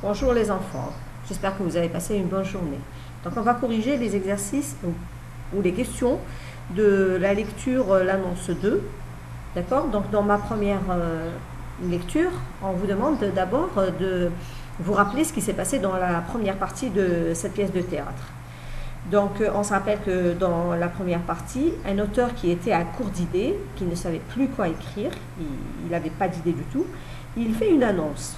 Bonjour les enfants, j'espère que vous avez passé une bonne journée. Donc on va corriger les exercices ou les questions de la lecture l'annonce 2. D'accord? Donc dans ma première lecture, on vous demande d'abord de vous rappeler ce qui s'est passé dans la première partie de cette pièce de théâtre. Donc on se rappelle que dans la première partie, un auteur qui était à court d'idées, qui ne savait plus quoi écrire, il n'avait pas d'idée du tout, il fait une annonce.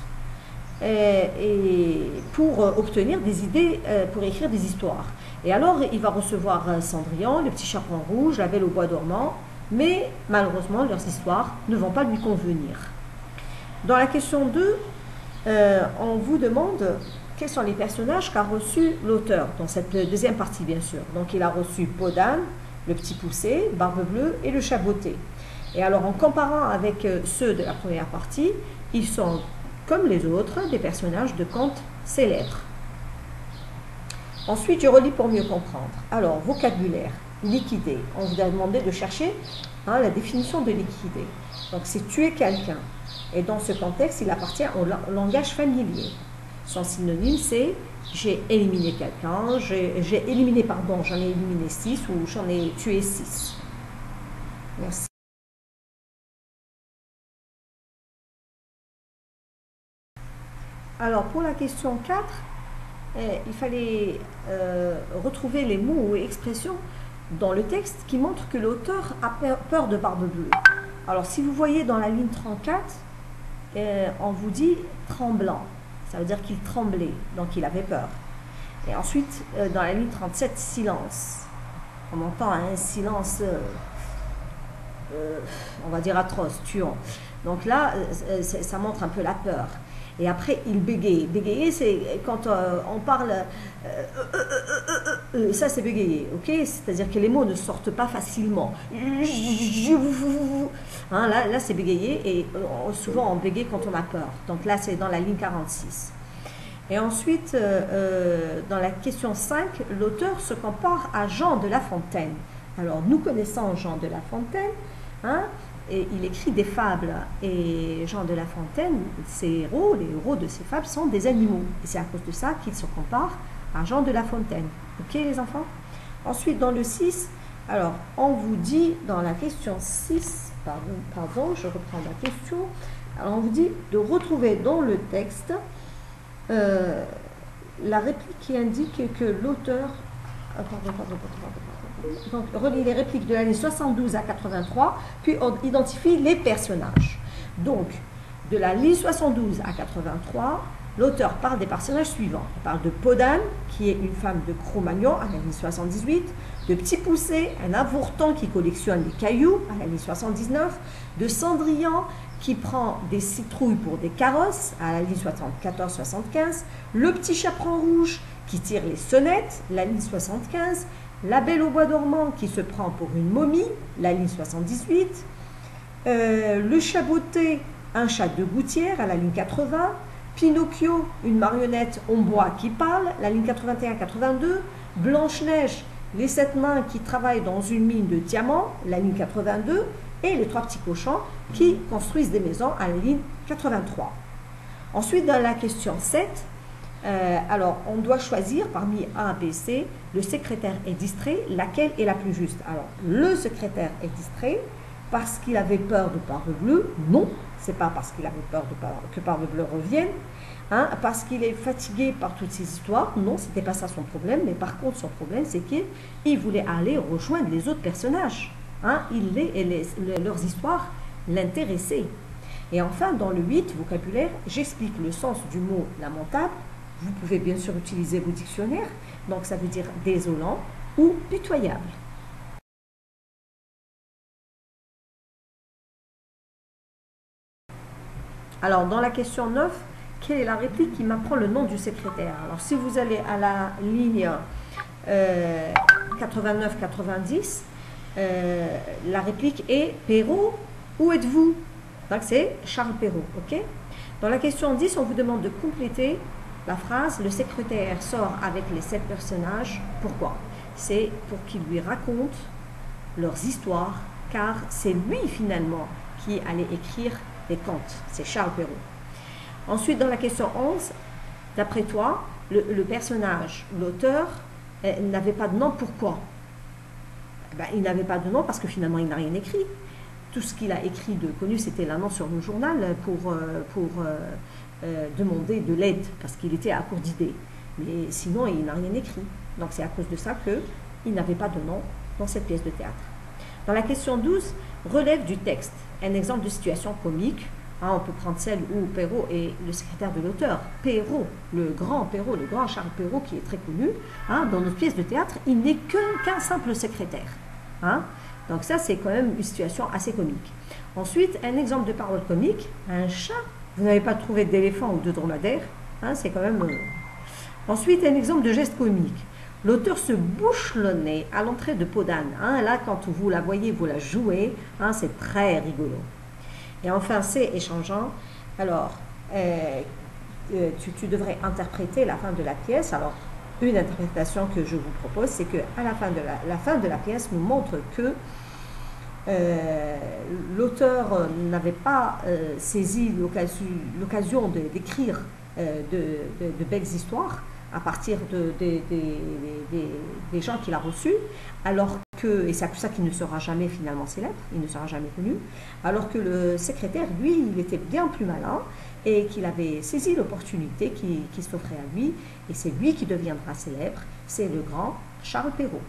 Et pour obtenir des idées pour écrire des histoires. Et alors, il va recevoir Cendrillon, le petit chaperon rouge, la Belle au bois dormant, mais malheureusement, leurs histoires ne vont pas lui convenir. Dans la question 2, on vous demande quels sont les personnages qu'a reçu l'auteur, dans cette deuxième partie, bien sûr. Donc, il a reçu Podane, le petit poussé, Barbe Bleue et le chat botté. Et alors, en comparant avec ceux de la première partie, ils sont comme les autres, des personnages de contes célèbres. Ensuite, je relis pour mieux comprendre. Alors, vocabulaire, liquider. On vous a demandé de chercher la définition de liquider. Donc, c'est tuer quelqu'un. Et dans ce contexte, il appartient au langage familier. Son synonyme, c'est j'ai éliminé quelqu'un, j'en ai éliminé 6 ou j'en ai tué 6. Merci. Alors, pour la question 4, il fallait retrouver les mots ou expressions dans le texte qui montrent que l'auteur a peur de Barbe Bleue. Alors, si vous voyez dans la ligne 34, on vous dit tremblant. Ça veut dire qu'il tremblait, donc il avait peur. Et ensuite, dans la ligne 37, silence. On entend un silence, on va dire atroce, tuant. Donc là, ça montre un peu la peur. Et après, il bégaye. Bégayer, c'est quand on parle... ça, c'est bégayer, ok? C'est-à-dire que les mots ne sortent pas facilement. Hein, là c'est bégayer. Et souvent, on bégaye quand on a peur. Donc là, c'est dans la ligne 46. Et ensuite, dans la question 5, l'auteur se compare à Jean de La Fontaine. Alors, nous connaissons Jean de La Fontaine, hein? Et il écrit des fables. Et Jean de La Fontaine, les héros de ses fables sont des animaux. Et c'est à cause de ça qu'il se compare à Jean de La Fontaine. Ok les enfants? Ensuite, dans le 6, alors on vous dit dans la question 6, pardon, je reprends la question. Alors on vous dit de retrouver dans le texte la réplique qui indique que l'auteur... Donc, relie les répliques de l'année 72 à 83, puis on identifie les personnages. Donc, de la ligne 72 à 83, l'auteur parle des personnages suivants. Il parle de Podane, qui est une femme de Cro-Magnon, à la ligne 78, de Petit Poussé, un avorton qui collectionne les cailloux, à la ligne 79, de Cendrillon, qui prend des citrouilles pour des carrosses, à la ligne 74-75, le petit chaperon rouge, qui tire les sonnettes, la ligne 75, la Belle au bois dormant qui se prend pour une momie, la ligne 78. Le chat botté, un chat de gouttière, à la ligne 80. Pinocchio, une marionnette en bois qui parle, la ligne 81-82. Blanche-Neige, les 7 nains qui travaillent dans une mine de diamants, la ligne 82. Et les 3 petits cochons qui construisent des maisons, à la ligne 83. Ensuite, dans la question 7, alors, on doit choisir parmi A, B, C, le secrétaire est distrait, laquelle est la plus juste? Alors, le secrétaire est distrait parce qu'il avait peur de Barbe Bleue? Non, c'est pas parce qu'il avait peur que Barbe Bleue revienne. Hein, parce qu'il est fatigué par toutes ces histoires? Non, c'était pas ça son problème. Mais par contre, son problème, c'est qu'il voulait aller rejoindre les autres personnages. Hein, leurs histoires l'intéressaient. Et enfin, dans le 8, vocabulaire, j'explique le sens du mot lamentable. Vous pouvez bien sûr utiliser vos dictionnaires, donc ça veut dire désolant ou pitoyable. Alors, dans la question 9, quelle est la réplique qui m'apprend le nom du secrétaire? Alors, si vous allez à la ligne 89-90, la réplique est « Perrault, où êtes-vous » Donc, c'est Charles Perrault, ok? Dans la question 10, on vous demande de compléter la phrase « Le secrétaire sort avec les 7 personnages ». Pourquoi? C'est pour qu'ils lui racontent leurs histoires, car c'est lui finalement qui allait écrire les contes. C'est Charles Perrault. Ensuite, dans la question 11, D'après toi, le personnage, l'auteur, n'avait pas de nom, pourquoi? Ben, il n'avait pas de nom parce que finalement il n'a rien écrit. Tout ce qu'il a écrit de connu, c'était l'annonce sur le journal pour demander de l'aide parce qu'il était à court d'idées. Mais sinon, il n'a rien écrit. Donc c'est à cause de ça qu'il n'avait pas de nom dans cette pièce de théâtre. Dans la question 12, relève du texte un exemple de situation comique. On peut prendre celle où Perrault est le secrétaire de l'auteur. Perrault, le grand Charles Perrault qui est très connu, dans notre pièce de théâtre, il n'est qu'un simple secrétaire. Donc ça, c'est quand même une situation assez comique. Ensuite, un exemple de parole comique, un chat. Vous n'avez pas trouvé d'éléphant ou de dromadaire, c'est quand même... Ensuite, un exemple de geste comique. L'auteur se bouche le nez à l'entrée de peau d'âne. Là, quand vous la voyez, vous la jouez, c'est très rigolo. Et enfin, c'est échangeant. Alors, tu devrais interpréter la fin de la pièce. Alors, une interprétation que je vous propose, c'est qu'à la fin de la pièce nous montre que l'auteur n'avait pas saisi l'occasion d'écrire de belles histoires à partir des gens qu'il a reçus, alors que, et c'est pour ça qu'il ne sera jamais finalement célèbre, il ne sera jamais connu, alors que le secrétaire, lui, il était bien plus malin et qu'il avait saisi l'opportunité qui s'offrait à lui, et c'est lui qui deviendra célèbre, c'est le grand Charles Perrault.